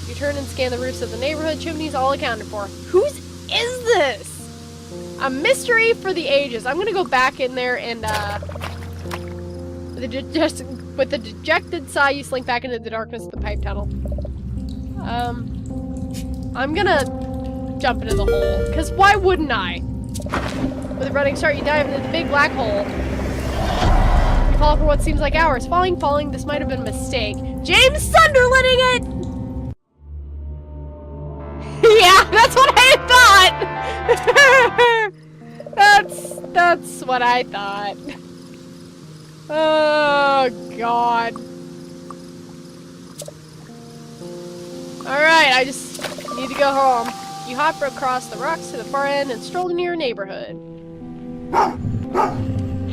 You turn and scan the roofs of the neighborhood. Chimneys all accounted for. Whose is this? A mystery for the ages. I'm gonna go back in there and, with the dejected sigh, you slink back into the darkness of the pipe tunnel. I'm gonna jump into the hole, because why wouldn't I? With a running start, you dive into the big black hole. You fall for what seems like hours. Falling, this might have been a mistake. James Sunderlanding it! Yeah, that's what I thought! That's what I thought. Oh, God. Alright, I just need to go home. You hop across the rocks to the far end and stroll into your neighborhood.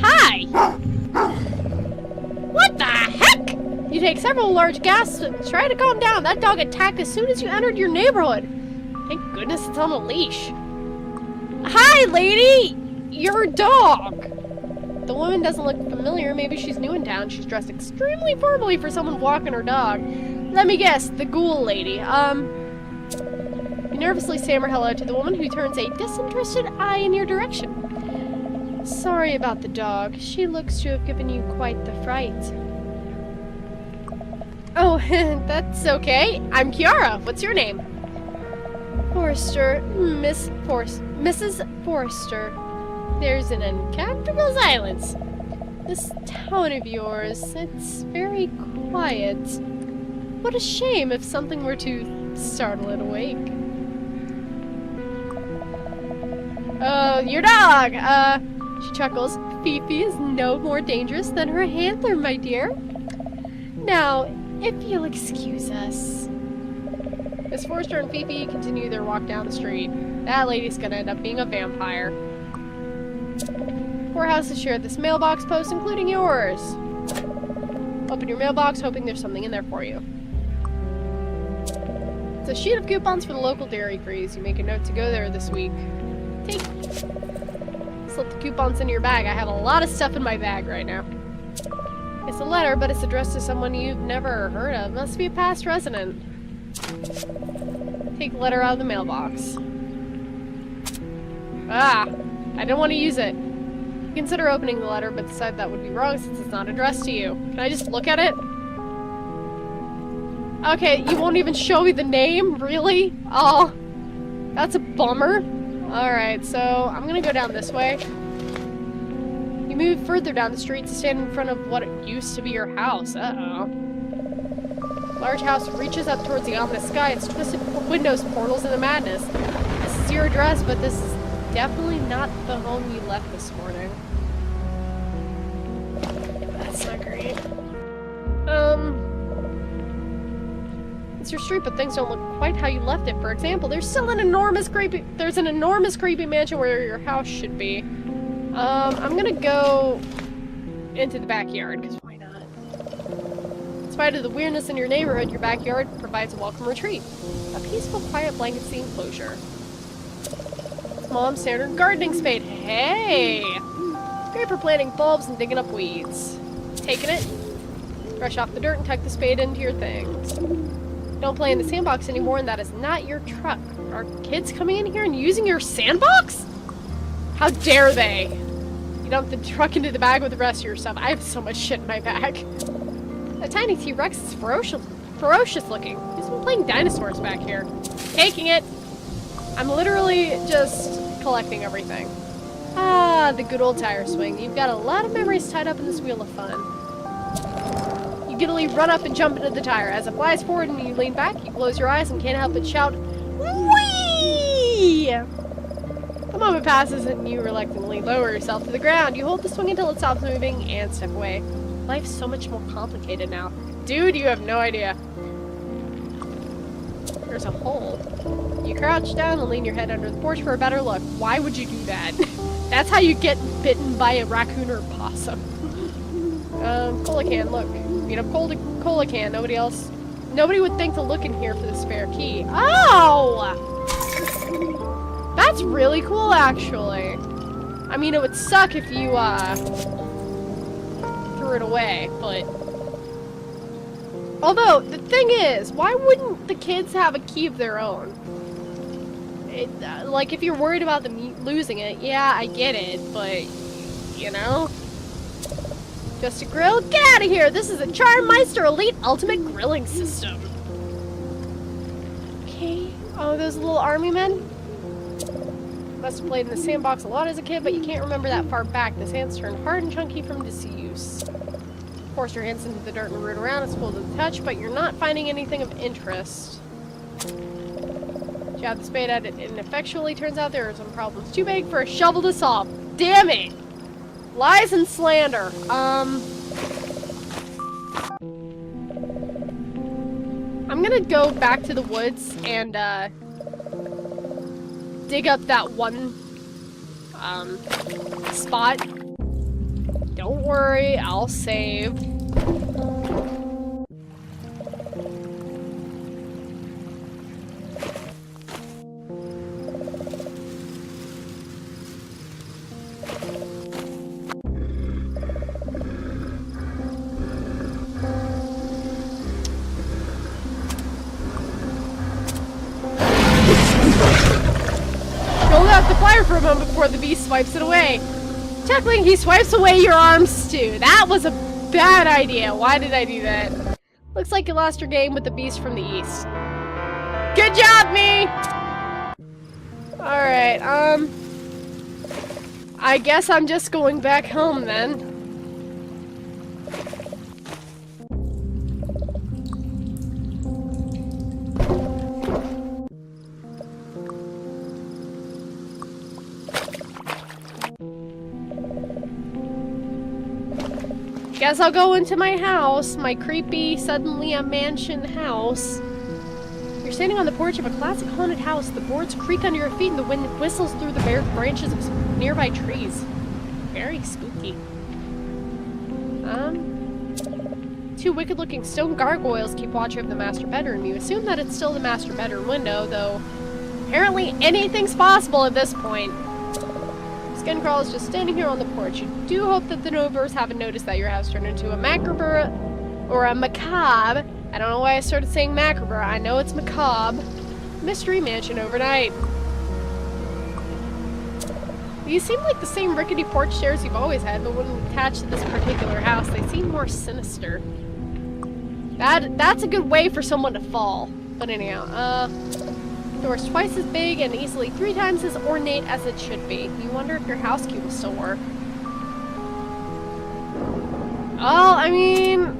Hi! What the heck? You take several large gasps and try to calm down. That dog attacked as soon as you entered your neighborhood. Thank goodness it's on a leash. Hi, lady! Your dog! The woman doesn't look familiar. Maybe she's new in town. She's dressed extremely formally for someone walking her dog. Let me guess, the ghoul lady. You nervously stammer hello to the woman who turns a disinterested eye in your direction. Sorry about the dog. She looks to have given you quite the fright. Oh, that's okay. I'm Kiara. What's your name? Forrester. Mrs. Forrester. There's an uncomfortable silence. This town of yours, it's very quiet. What a shame if something were to startle it awake. Your dog! She chuckles. Fifi is no more dangerous than her handler, my dear. Now, if you'll excuse us. Miss Forrester and Fifi continue their walk down the street. That lady's gonna end up being a vampire. 4 houses share this mailbox post, including yours. Open your mailbox, hoping there's something in there for you. It's a sheet of coupons for the local dairy freeze. You make a note to go there this week. Take. Slip the coupons into your bag. I have a lot of stuff in my bag right now. It's a letter, but it's addressed to someone you've never heard of. Must be a past resident. Take the letter out of the mailbox. Ah! I didn't want to use it. Consider opening the letter, but decide that would be wrong since it's not addressed to you. Can I just look at it? Okay, you won't even show me the name? Really? Oh, that's a bummer. Alright, so I'm gonna go down this way. You move further down the street to stand in front of what used to be your house. Uh-oh. Large house reaches up towards the ominous sky. Its twisted windows portals into madness. This is your address, but this is definitely not the home you left this morning. That's not great. It's your street, but things don't look quite how you left it. For example, there's an enormous creepy mansion where your house should be. I'm gonna go into the backyard, because why not? In spite of the weirdness in your neighborhood, your backyard provides a welcome retreat. A peaceful, quiet blanket-sea enclosure. Mom's standard gardening spade. Hey! It's great for planting bulbs and digging up weeds. Taking it. Brush off the dirt and tuck the spade into your things. Don't play in the sandbox anymore, and that is not your truck. Are kids coming in here and using your sandbox? How dare they? You dump the truck into the bag with the rest of your stuff. I have so much shit in my bag. A tiny T-Rex is ferocious looking. He's been playing dinosaurs back here. Taking it. I'm literally just collecting everything. Ah, the good old tire swing. You've got a lot of memories tied up in this wheel of fun. You giddily run up and jump into the tire. As it flies forward and you lean back, you close your eyes and can't help but shout, "Whee!" The moment passes and you reluctantly lower yourself to the ground. You hold the swing until it stops moving and step away. Life's so much more complicated now. Dude, you have no idea. There's a hole. You crouch down and lean your head under the porch for a better look. Why would you do that? That's how you get bitten by a raccoon or possum. Cola can, look. Beat up cola can. Nobody would think to look in here for the spare key. Oh! That's really cool, actually. I mean, it would suck if you, threw it away, but... Although, the thing is, why wouldn't the kids have a key of their own? Like, if you're worried about them losing it, yeah, I get it, but, you know? Just a grill? Get out of here! This is a Charmmeister Elite Ultimate Grilling System. Okay. Oh, those little army men? Must have played in the sandbox a lot as a kid, but you can't remember that far back. The sand's turned hard and chunky from disuse. Force your hands into the dirt and root around. It's cool to the touch, but you're not finding anything of interest. Jab the spade at it ineffectually. Turns out there are some problems too big for a shovel to solve. Damn it! Lies and slander. I'm gonna go back to the woods and, dig up that one, spot. Don't worry, I'll save. Hold out the fire for a moment before the beast swipes it away. Chuckling, he swipes away your arms too. That was a bad idea. Why did I do that? Looks like you lost your game with the beast from the east. Good job, me! Alright, I guess I'm just going back home then. Guess I'll go into my house, my creepy, suddenly a mansion house. You're standing on the porch of a classic haunted house. The boards creak under your feet and the wind whistles through the bare branches of some nearby trees. Very spooky. Two wicked-looking stone gargoyles keep watch over the master bedroom. You assume that it's still the master bedroom window, though apparently anything's possible at this point. Skinncrawl is just standing here on the porch. You do hope that the neighbors haven't noticed that your house turned into a macabre or a macabre. I don't know why I started saying macabre. I know it's macabre. Mystery mansion overnight. These seem like the same rickety porch stairs you've always had, but when attached to this particular house, they seem more sinister. That's a good way for someone to fall. But anyhow, door's twice as big and easily 3 times as ornate as it should be. You wonder if your house key will still work. Oh, I mean,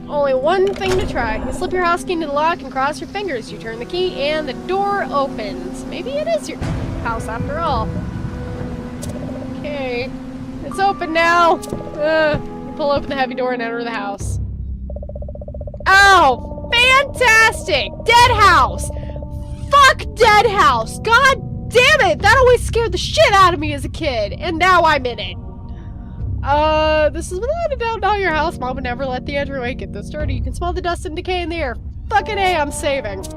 only one thing to try. You slip your house key into the lock and cross your fingers. You turn the key and the door opens. Maybe it is your house after all. Okay, it's open now. You pull open the heavy door and enter the house. Oh! Fantastic! Dead house! Fuck dead house! God damn it! That always scared the shit out of me as a kid, and now I'm in it. This is without a doubt not your house. Mom would never let the entryway get this dirty. You can smell the dust and decay in the air. Fucking A, I'm saving. It's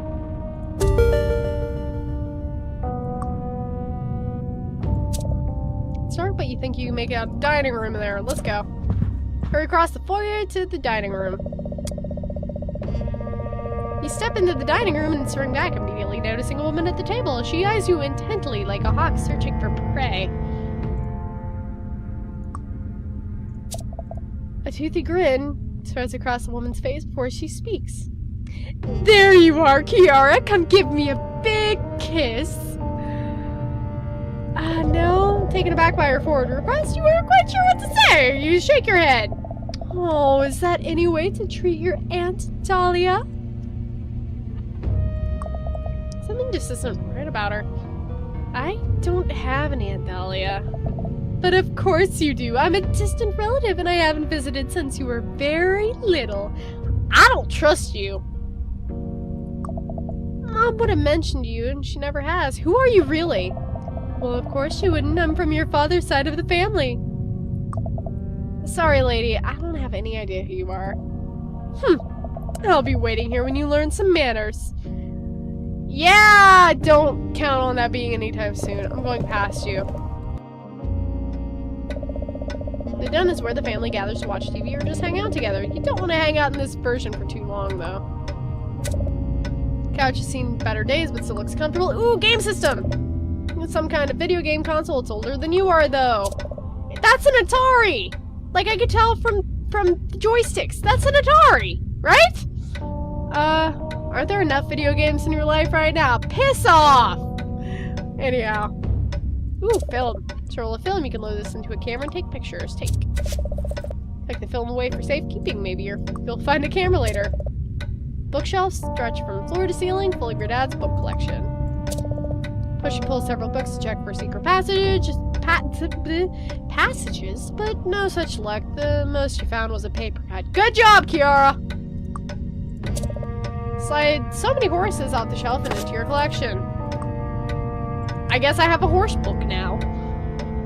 dark, but you think you can make out a dining room in there. Let's go. Hurry across the foyer to the dining room. You step into the dining room and swing back, immediately noticing a woman at the table. She eyes you intently like a hawk searching for prey. A toothy grin spreads across the woman's face before she speaks. There you are, Kiara. Come give me a big kiss. No. Taken aback by her forward request, you weren't quite sure what to say. You shake your head. Oh, is that any way to treat your Aunt Dahlia? Something just isn't right about her. I don't have an Aunt Dahlia. But of course you do. I'm a distant relative and I haven't visited since you were very little. I don't trust you. Mom would have mentioned you and she never has. Who are you really? Well, of course she wouldn't. I'm from your father's side of the family. Sorry, lady. I don't have any idea who you are. I'll be waiting here when you learn some manners. Yeah, don't count on that being anytime soon. I'm going past you. The den is where the family gathers to watch TV or just hang out together. You don't want to hang out in this version for too long, though. Couch has seen better days, but still looks comfortable. Ooh, game system! It's some kind of video game console. It's older than you are, though. That's an Atari! Like, I could tell from the joysticks. That's an Atari, right? Aren't there enough video games in your life right now? Piss off! Anyhow. Ooh, film. To roll a film, you can load this into a camera and take pictures. Take the film away for safekeeping, maybe you'll find a camera later. Bookshelves stretch from floor to ceiling, full of your dad's book collection. Push and pull several books to check for secret passages, but no such luck. The most you found was a paper cut. Good job, Kiara! Slide so many horses off the shelf and into your collection. I guess I have a horse book now.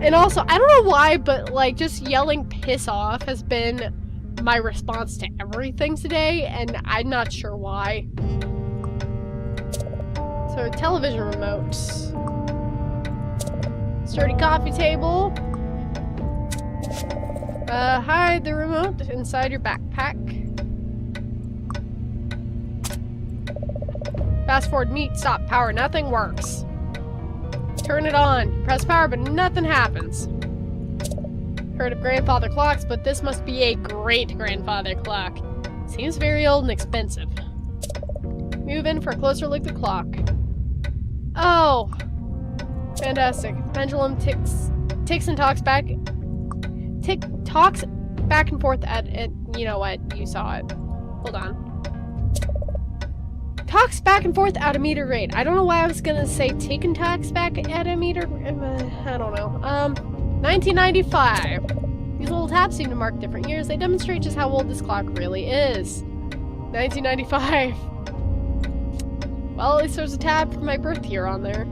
And also, I don't know why, but like just yelling piss off has been my response to everything today, and I'm not sure why. So, television remote. Sturdy coffee table. Hide the remote inside your backpack. Fast forward, meet, stop, power, nothing works. Turn it on. Press power, but nothing happens. Heard of grandfather clocks, but this must be a great grandfather clock. Seems very old and expensive. Move in for a closer look at the clock. Oh! Fantastic. Pendulum ticks and talks back and forth at it. You know what? You saw it. Hold on. Talks back and forth at a meter rate. I don't know why I was gonna say tick and talks back at a meter. I don't know. 1995. These little tabs seem to mark different years. They demonstrate just how old this clock really is. 1995. Well, at least there's a tab for my birth year on there.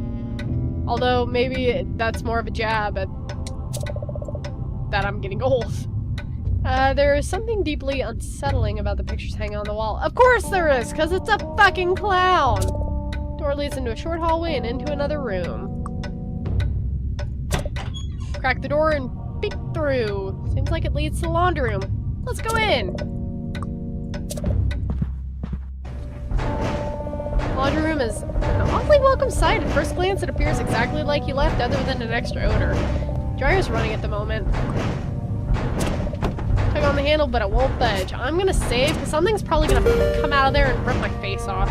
Although, maybe that's more of a jab at that I'm getting old. There is something deeply unsettling about the pictures hanging on the wall. Of course there is, because it's a fucking clown! Door leads into a short hallway and into another room. Crack the door and peek through. Seems like it leads to the laundry room. Let's go in! Laundry room is an awfully welcome sight. At first glance, it appears exactly like you left, other than an extra odor. Dryer's running at the moment. Tug on the handle, but it won't budge. I'm gonna save, because something's probably gonna come out of there and rip my face off.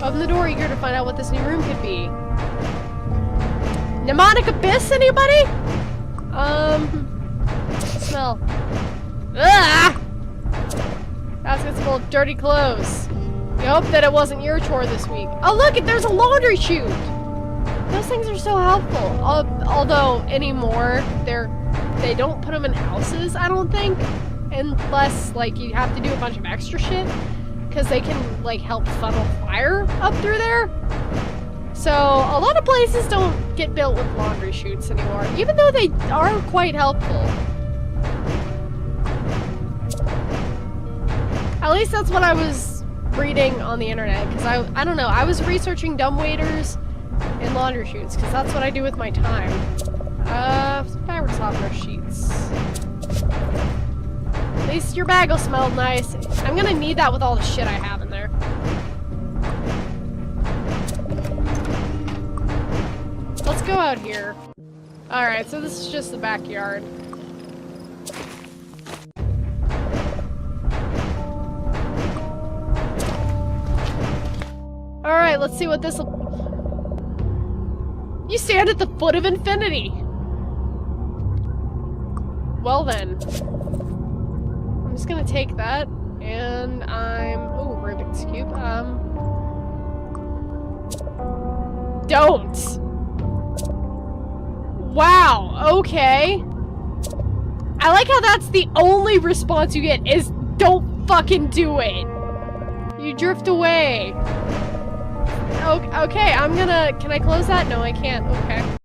Open the door, eager to find out what this new room could be. Mnemonic abyss, anybody? Smell. Ah! Baskets full of dirty clothes. You hope that it wasn't your chore this week. Oh look, there's a laundry chute! Those things are so helpful. Although, anymore, they don't put them in houses, I don't think. Unless, like, you have to do a bunch of extra shit. Because they can, like, help funnel fire up through there. So, a lot of places don't get built with laundry chutes anymore. Even though they are quite helpful. At least that's what I was reading on the internet. Because I don't know, I was researching dumbwaiters and laundry chutes. Because that's what I do with my time. Fabric softener sheets. At least your bag will smell nice. I'm gonna need that with all the shit I have in there. Let's go out here. Alright, so this is just the backyard. Alright, let's see what this'll... You stand at the foot of infinity! Well then. I'm just gonna take that, and ooh, Rubik's Cube, Don't! Wow, okay. I like how that's the only response you get, is don't fucking do it! You drift away. Okay, can I close that? No, I can't, okay.